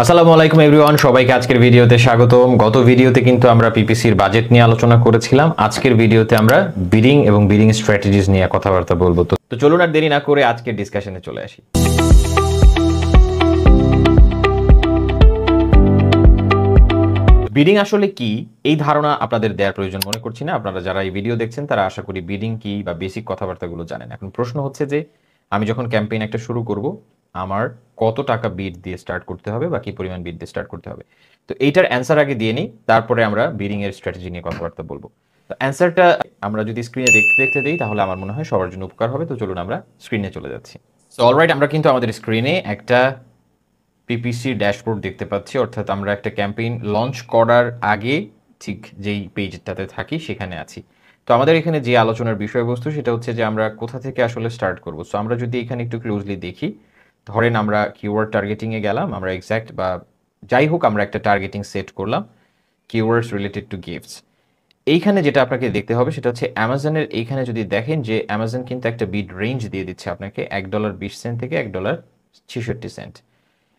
আসসালামু আলাইকুম এভরিওয়ান, সবাইকে আজকের ভিডিওতে স্বাগতম। গত ভিডিওতে কিন্তু আমরা পিপিসির বাজেট নিয়ে আলোচনা করেছিলাম। আজকের ভিডিওতে আমরা বিডিং এবং বিডিং স্ট্র্যাটেজিস নিয়ে কথাবার্তা বলবো। তো চলুন আর দেরি না করে আজকের ডিসকাশনে চলে আসি। বিডিং আসলে কি এই ধারণা আপনাদের দেওয়ার প্রয়োজন মনে করছি না। আপনারা যারা এই ভিডিও দেখছেন তারা আশা করি বিডিং কি বা বেসিক কথাবার্তাগুলো জানেন। এখন প্রশ্ন হচ্ছে যে আমি যখন ক্যাম্পেইন একটা শুরু করব, আমার কত টাকা বিড দিয়ে স্টার্ট করতে হবে বা কি পরিমাণ বিড দিয়ে স্টার্ট করতে হবে। তো এইটার অ্যান্সার আগে দিয়ে নিই, তারপরে আমরা বিডিং এর স্ট্র্যাটেজি নিয়ে কথাবার্তা বলবো। তো অ্যান্সারটা আমরা যদি স্ক্রিনে দেখতে দেখতে দিই তাহলে আমার মনে হয় সবার জন্য উপকার হবে। তো চলুন আমরা স্ক্রিনে চলে যাচ্ছি। সো অলরাইট, আমরা কিন্তু আমাদের স্ক্রিনে একটা পিপিসি ড্যাশবোর্ড দেখতে পাচ্ছি, অর্থাৎ আমরা একটা ক্যাম্পেইন লঞ্চ করার আগে ঠিক যেই পেজটাতে থাকি সেখানে আছি। তো আমাদের এখানে যে আলোচনার বিষয়বস্তু সেটা হচ্ছে যে আমরা কোথা থেকে আসলে স্টার্ট করব। সো আমরা যদি এখানে একটু ক্লোজলি দেখি, ধরেন আমরা কিওয়ার্ড টার্গেটিংয়ে গেলাম, আমরা এক্স্যাক্ট বা যাই হোক আমরা একটা টার্গেটিং সেট করলাম কিওয়ার্ডস রিলেটেড টু গিফটস। এইখানে যেটা আপনাকে দেখতে হবে সেটা হচ্ছে অ্যামাজনের এইখানে যদি দেখেন যে অ্যামাজন কিন্তু একটা বিড রেঞ্জ দিয়ে দিচ্ছে আপনাকে $1.20 থেকে $1.66,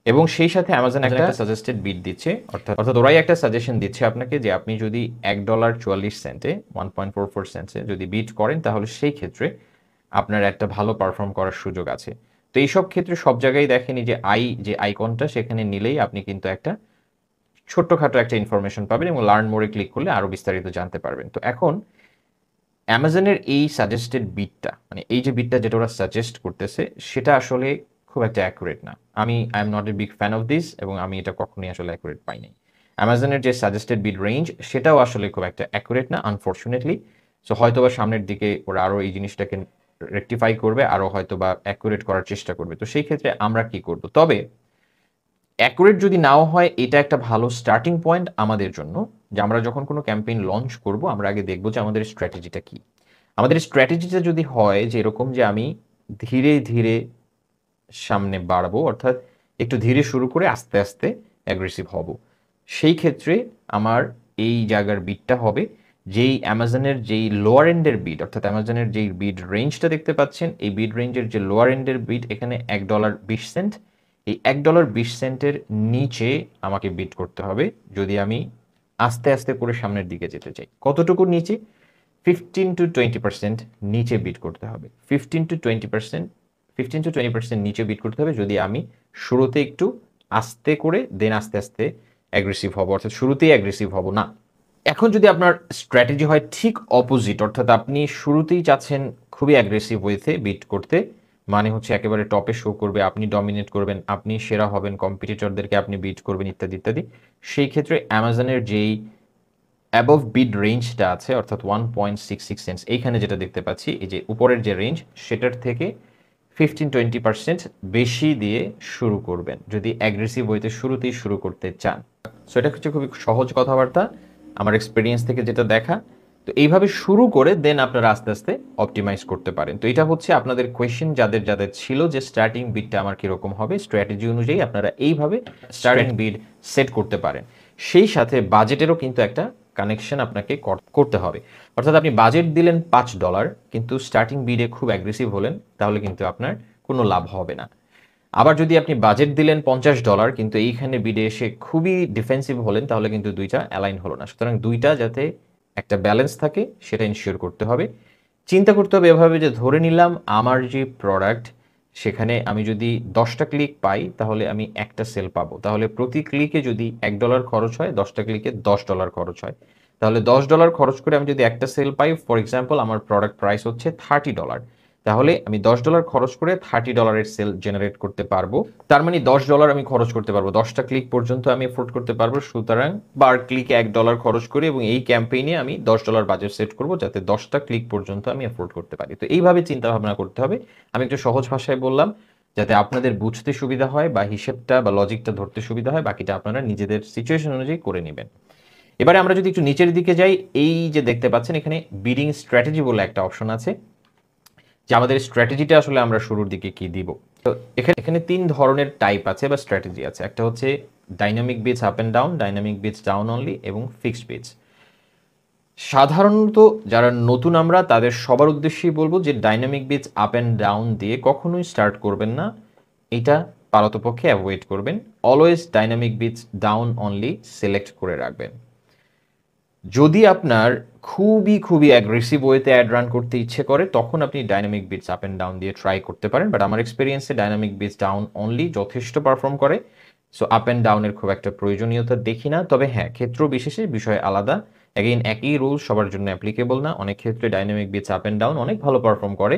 এবং সেই সাথে অ্যামাজন একটা সাজেস্টেড বিড দিচ্ছে, অর্থাৎ ওরাই একটা সাজেশন দিচ্ছে আপনাকে যে আপনি যদি $1.44 1.44 যদি বিড করেন তাহলে সেই ক্ষেত্রে আপনার একটা ভালো পারফর্ম করার সুযোগ আছে। তো এইসব ক্ষেত্রে সব জায়গায় দেখেনি যে আইকনটা সেখানে নিলেই আপনি কিন্তু একটা ছোট্টখাটো একটা ইনফরমেশন পাবেন এবং লার্ন মোরে ক্লিক করলে আরো বিস্তারিত জানতে পারবেন। তো এখন অ্যামাজনের এই সাজেস্টেড বিটটা, মানে এই যে বিটটা যেটা ওরা সাজেস্ট করতেছে সেটা আসলে খুব একটা অ্যাকুরেট না। I am not a big fan of this, এবং আমি এটা কখনোই আসলে অ্যাকুরেট পাই নাই। অ্যামাজনের যে সাজেস্টেড বিড রেঞ্জ সেটাও আসলে খুব একটা অ্যাকুরেট না, আনফর্চুনেটলি। সো হয়তো বা সামনের দিকে ওরা আরও এই জিনিসটাকে রেকটিফাই করবে, আরও হয়তো বা অ্যাকুরেট করার চেষ্টা করবে। তো সেই ক্ষেত্রে আমরা কি করব? তবে অ্যাকুরেট যদি নাও হয়, এটা একটা ভালো স্টার্টিং পয়েন্ট আমাদের জন্য, যে আমরা যখন কোনো ক্যাম্পেইন লঞ্চ করব আমরা আগে দেখব যে আমাদের স্ট্র্যাটেজিটা কি। আমাদের স্ট্র্যাটেজিটা যদি হয় যে এরকম যে আমি ধীরে ধীরে সামনে বাড়বো, অর্থাৎ একটু ধীরে শুরু করে আস্তে আস্তে অ্যাগ্রেসিভ হব, সেই ক্ষেত্রে আমার এই জায়গার বিটটা হবে যেই অ্যামাজনের যেই লোয়ার এন্ডের বিট, অর্থাৎ অ্যামাজনের যেই বিড রেঞ্জটা দেখতে পাচ্ছেন, এই বিড রেঞ্জের যে লোয়ার এন্ডের বিট এখানে $1.20, এই $1.20 নিচে আমাকে বিট করতে হবে যদি আমি আস্তে আস্তে করে সামনের দিকে যেতে চাই। কতটুকু নিচে? 15-20% নিচে বিট করতে হবে। 15-20% নিচে বিট করতে হবে যদি আমি শুরুতে একটু আস্তে করে দেন আস্তে আস্তে অ্যাগ্রেসিভ হব, অর্থাৎ শুরুতেই অ্যাগ্রেসিভ হব না। এখন যদি আপনার স্ট্র্যাটেজি হয় ঠিক অপোজিট, অর্থাৎ আপনি শুরুতেই চাচ্ছেন খুবই অ্যাগ্রেসিভ ওয়েতে বিট করতে, মানে হচ্ছে একেবারে টপে শো করবে, আপনি ডমিনেট করবেন, আপনি সেরা হবেন, কম্পিটিটরদেরকে আপনি বিট করবেন ইত্যাদি ইত্যাদি, সেই ক্ষেত্রে অ্যামাজনের যেই অ্যাবভ বিড রেঞ্জটা আছে, অর্থাৎ 1.66 সেন্টস, এইখানে যেটা দেখতে পাচ্ছি এই যে উপরের যে রেঞ্জ সেটার থেকে 15-20% বেশি দিয়ে শুরু করবেন যদি অ্যাগ্রেসিভ ওয়েতে শুরুতেই শুরু করতে চান। সো এটা হচ্ছে খুবই সহজ কথাবার্তা, আমার এক্সপিরিয়েন্স থেকে যেটা দেখা। তো এইভাবে শুরু করে দেন আপনারা আস্তে আস্তে অপটিমাইজ করতে পারেন। তো এটা হচ্ছে আপনাদের কোয়েশ্চেন যাদের যাদের ছিল যে স্টার্টিং বিডটা আমার কীরকম হবে, স্ট্র্যাটেজি অনুযায়ী আপনারা এইভাবে স্টার্টিং বিড সেট করতে পারেন। সেই সাথে বাজেটেরও কিন্তু একটা কানেকশন আপনাকে করতে হবে, অর্থাৎ আপনি বাজেট দিলেন $5 কিন্তু স্টার্টিং বিডে খুব অ্যাগ্রেসিভ হলেন তাহলে কিন্তু আপনার কোনো লাভ হবে না। আবার যদি আপনি বাজেট দিলেন $50 কিন্তু এইখানে বিডে এসে খুবই ডিফেন্সিভ হলেন তাহলে কিন্তু দুইটা অ্যালাইন হলো না। সুতরাং দুইটা যাতে একটা ব্যালেন্স থাকে সেটা ইনশিওর করতে হবে। চিন্তা করতে হবে এভাবে যে ধরে নিলাম আমার যে প্রোডাক্ট সেখানে আমি যদি 10টা ক্লিক পাই তাহলে আমি একটা সেল পাবো, তাহলে প্রতি ক্লিকে যদি $1 খরচ হয় 10টা ক্লিকে $10 খরচ হয়, তাহলে $10 খরচ করে আমি যদি একটা সেল পাই, ফর এক্সাম্পল আমার প্রোডাক্ট প্রাইস হচ্ছে $30, তাহলে আমি $10 খরচ করে $30 সেল জেনারেট করতে পারবো। তার মানে $10 আমি খরচ করতে পারবো, 10টা ক্লিক পর্যন্ত আমি এফোর্ড করতে পারবো। সুতরাং পার ক্লিকে $1 খরচ করে এবং এই ক্যাম্পেইনে আমি $10 বাজেট সেট করবো যাতে 10টা ক্লিক পর্যন্ত আমি এফোর্ড করতে পারি। তো এইভাবে চিন্তা ভাবনা করতে হবে। আমি একটু সহজ ভাষায় বললাম যাতে আপনাদের বুঝতে সুবিধা হয় বা হিসেবটা বা লজিকটা ধরতে সুবিধা হয়, বাকিটা আপনারা নিজেদের সিচুয়েশন অনুযায়ী করে নেবেন। এবারে আমরা যদি একটু নিচের দিকে যাই, এই যে দেখতে পাচ্ছেন এখানে বিডিং স্ট্র্যাটেজি বলে একটা অপশন আছে, যে আমাদের স্ট্র্যাটেজিটা আসলে আমরা শুরুর দিকে কি দিব। তো এখানে 3 ধরনের টাইপ আছে বা স্ট্র্যাটেজি আছে। একটা হচ্ছে dynamic bits up and down, dynamic bits down only এবং ফিক্সড বিটস। সাধারণত যারা নতুন আমরা তাদের সবার উদ্দেশ্যেই বলবো যে dynamic bits up and down দিয়ে কখনোই স্টার্ট করবেন না। এটা পারতপক্ষে অ্যাভয়েড করবেন। Always dynamic bits down only select করে রাখবেন। যদি আপনার খুবই অ্যাগ্রেসিভ ওয়েতে অ্যাড রান করতে ইচ্ছে করে, তখন আপনি dynamic bits up and down দিয়ে ট্রাই করতে পারেন। বাট আমার এক্সপিরিয়েন্সে ডাইনামিক বিটস ডাউন অনলি যথেষ্ট পারফর্ম করে। সো আপ অ্যান্ড ডাউনের খুব একটা প্রয়োজনীয়তা দেখি না। তবে হ্যাঁ, ক্ষেত্র বিশেষে বিষয় আলাদা। অ্যাগেইন একই রুল সবার জন্য অ্যাপ্লিকেবল না। অনেক ক্ষেত্রে dynamic bits up and down অনেক ভালো পারফর্ম করে।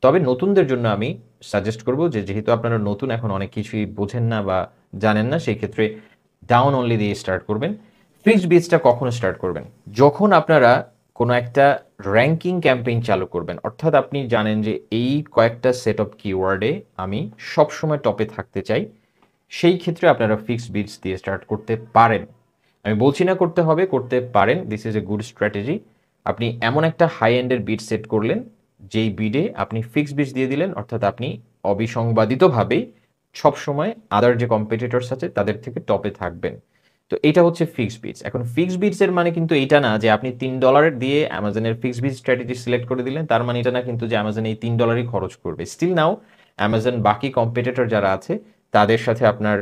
তবে নতুনদের জন্য আমি সাজেস্ট করব যে যেহেতু আপনারা নতুন, এখন অনেক কিছুই বোঝেন না বা জানেন না, সেই ক্ষেত্রে ডাউন অনলি দিয়ে স্টার্ট করবেন। ফিক্সড বিটসটা কখন স্টার্ট করবেন? যখন আপনারা কোনো একটা র্যাঙ্কিং ক্যাম্পেইন চালু করবেন, অর্থাৎ আপনি জানেন যে এই কয়েকটা সেট অফ কিওয়ার্ডে আমি সবসময় টপে থাকতে চাই, সেই ক্ষেত্রে আপনারা ফিক্সড বিটস দিয়ে স্টার্ট করতে পারেন। আমি বলছি না করতে হবে, করতে পারেন। This is a good strategy. আপনি এমন একটা হাই এন্ডের বিট সেট করলেন যেই বিডে আপনি ফিক্সড বিটস দিয়ে দিলেন, অর্থাৎ আপনি অবিসংবাদিতভাবেই সবসময় আদার যে কম্পিটিটরস আছে তাদের থেকে টপে থাকবেন। তো এটা হচ্ছে ফিক্সড বিটস। এখন ফিক্সড বিটস এর মানে কিন্তু এটা না যে আপনি $3 দিয়ে অ্যামাজনের ফিক্সড বিটস স্ট্র্যাটেজি সিলেক্ট করে দিলেন, তার মানে এটা না কিন্তু যে অ্যামাজন এই $3 খরচ করবে। স্টিল নাও অ্যামাজন বাকি কম্পিটিটর যারা আছে তাদের সাথে আপনার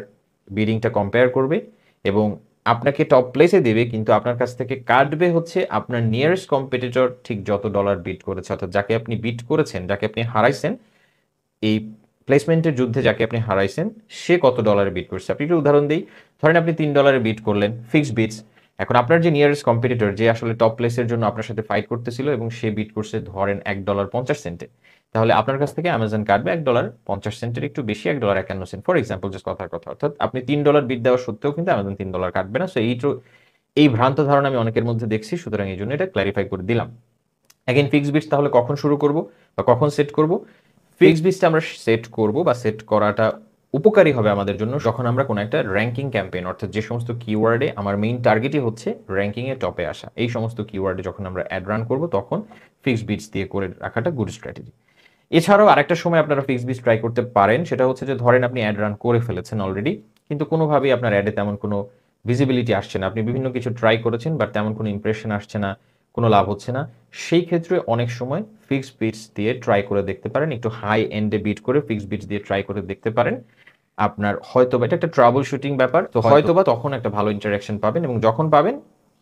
বিডিংটা কম্পেয়ার করবে এবং আপনাকে টপ প্লেসে দেবে, কিন্তু আপনার কাছ থেকে কাটবে হচ্ছে আপনার নিয়ারেস্ট কম্পিটিটর ঠিক যত ডলার বিট করেছে, অর্থাৎ যাকে আপনি বিট করেছেন, যাকে আপনি হারাইছেন, এই প্লেসমেন্টের যুদ্ধে যাকে আপনি হারাইছেন সে কত ডলারে বিট করছে। আপনি একটু উদাহরণ দিই, ধরেন আপনি $3 বিট করলেন ফিক্সড বিটস। এখন আপনার যে নিয়ারেস্ট কম্পিটিটর, যে আসলে টপ প্লেসের জন্য আপনার সাথে ফাইট করতেছিল এবং সে বিট করছে ধরেন $1.50, তাহলে আপনার কাছ থেকে অ্যামাজন কাটবে $1.50 একটু বেশি, $1.51 ফর এক্সাম্পল, জাস্ট কথার কথা। অর্থাৎ আপনি $3 বিট দেওয়া সত্ত্বেও কিন্তু অ্যামাজন $3 কাটবে না। সো এই ভ্রান্ত ধারণা আমি অনেকের মধ্যে দেখছি, সুতরাং এই জন্য এটা ক্ল্যারিফাই করে দিলাম। অ্যাগেন ফিক্সড বিটস তাহলে কখন শুরু করব বা কখন সেট করব? ফিক্সড বিটসটা আমরা সেট করব বা সেট করাটা উপকারী হবে আমাদের জন্য যখন আমরা কোনো একটা র্যাঙ্কিং ক্যাম্পেইন, অর্থাৎ যে সমস্ত কিওয়ার্ডে আমার মেইন টার্গেটই হচ্ছে র্যাঙ্কিংয়ে টপে আসা, এই সমস্ত কিওয়ার্ডে যখন আমরা অ্যাড রান করব, তখন ফিক্সড বিটস দিয়ে করে রাখাটা গুড স্ট্র্যাটেজি। এছাড়াও আরেকটা সময় আপনারা ফিক্সড বিটস ট্রাই করতে পারেন, সেটা হচ্ছে যে ধরেন আপনি অ্যাড রান করে ফেলেছেন অলরেডি, কিন্তু কোনোভাবেই আপনার অ্যাডে তেমন কোনো ভিজিবিলিটি আসছে না। আপনি বিভিন্ন কিছু ট্রাই করেছেন বাট তেমন কোনো ইমপ্রেশন আসছে না, কোনো লাভ হচ্ছে না। সেই ক্ষেত্রে অনেক সময় ফিক্সড বিটস দিয়ে ট্রাই করে দেখতে পারেন। একটু হাই এন্ডে বিট করে ফিক্সড বিটস দিয়ে ট্রাই করে দেখতে পারেন। আপনার হয়তোবা এটা একটা ট্রাবল শুটিং ব্যাপার, তো হয়তোবা তখন একটা ভালো ইন্টারাকশন পাবেন এবং যখন পাবেন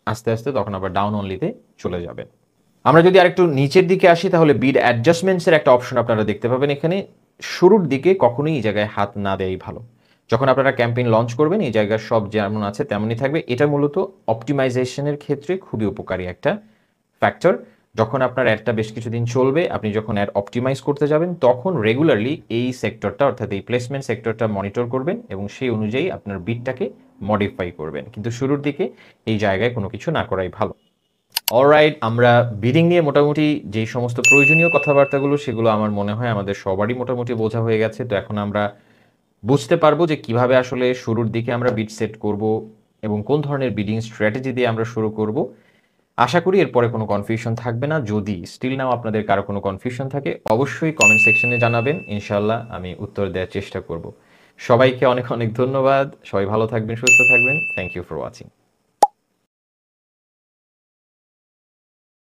আস্তে আস্তে তখন আবার ডাউন অনলিতে চলে যাবেন। আমরা যদি আরেকটু নিচের দিকে আসি, তাহলে বিড অ্যাডজাস্টমেন্টসের একটা অপশন আপনারা দেখতে পাবেন এখানে। শুরুর দিকে কখনোই এই জায়গায় হাত না দেওয়াই ভালো। যখন আপনারা ক্যাম্পেইন লঞ্চ করবেন, এই জায়গার সব যেমন আছে তেমনই থাকবে। এটা মূলত অপটিমাইজেশনের ক্ষেত্রে খুবই উপকারী একটা ফ্যাক্টর। যখন আপনার অ্যাডটা বেশ কিছুদিন চলবে, আপনি যখন অ্যাড অপটিমাইজ করতে যাবেন, তখন রেগুলারলি এই সেক্টরটা, অর্থাৎ এই প্লেসমেন্ট সেক্টরটা মনিটর করবেন এবং সেই অনুযায়ী আপনার বিটটাকে মডিফাই করবেন। কিন্তু শুরুর দিকে এই জায়গায় কোনো কিছু না করাই ভালো। অলরাইট, আমরা বিডিং নিয়ে মোটামুটি যেই সমস্ত প্রয়োজনীয় কথাবার্তাগুলো, সেগুলো আমার মনে হয় আমাদের সবারই মোটামুটি বোঝা হয়ে গেছে। তো এখন আমরা বুঝতে পারবো যে কিভাবে আসলে শুরুর দিকে আমরা বিড সেট করব এবং কোন ধরনের বিডিং স্ট্র্যাটেজি দিয়ে আমরা শুরু করব। আশা করি এরপরে কোনো কনফিউশন থাকবে না। যদি স্টিল নাও আপনাদের কারো কোনো কনফিউশন থাকে, অবশ্যই কমেন্ট সেকশনে জানাবেন, ইনশাল্লাহ আমি উত্তর দেওয়ার চেষ্টা করব। সবাইকে অনেক অনেক ধন্যবাদ। সবাই ভালো থাকবেন, সুস্থ থাকবেন। Thank you for watching.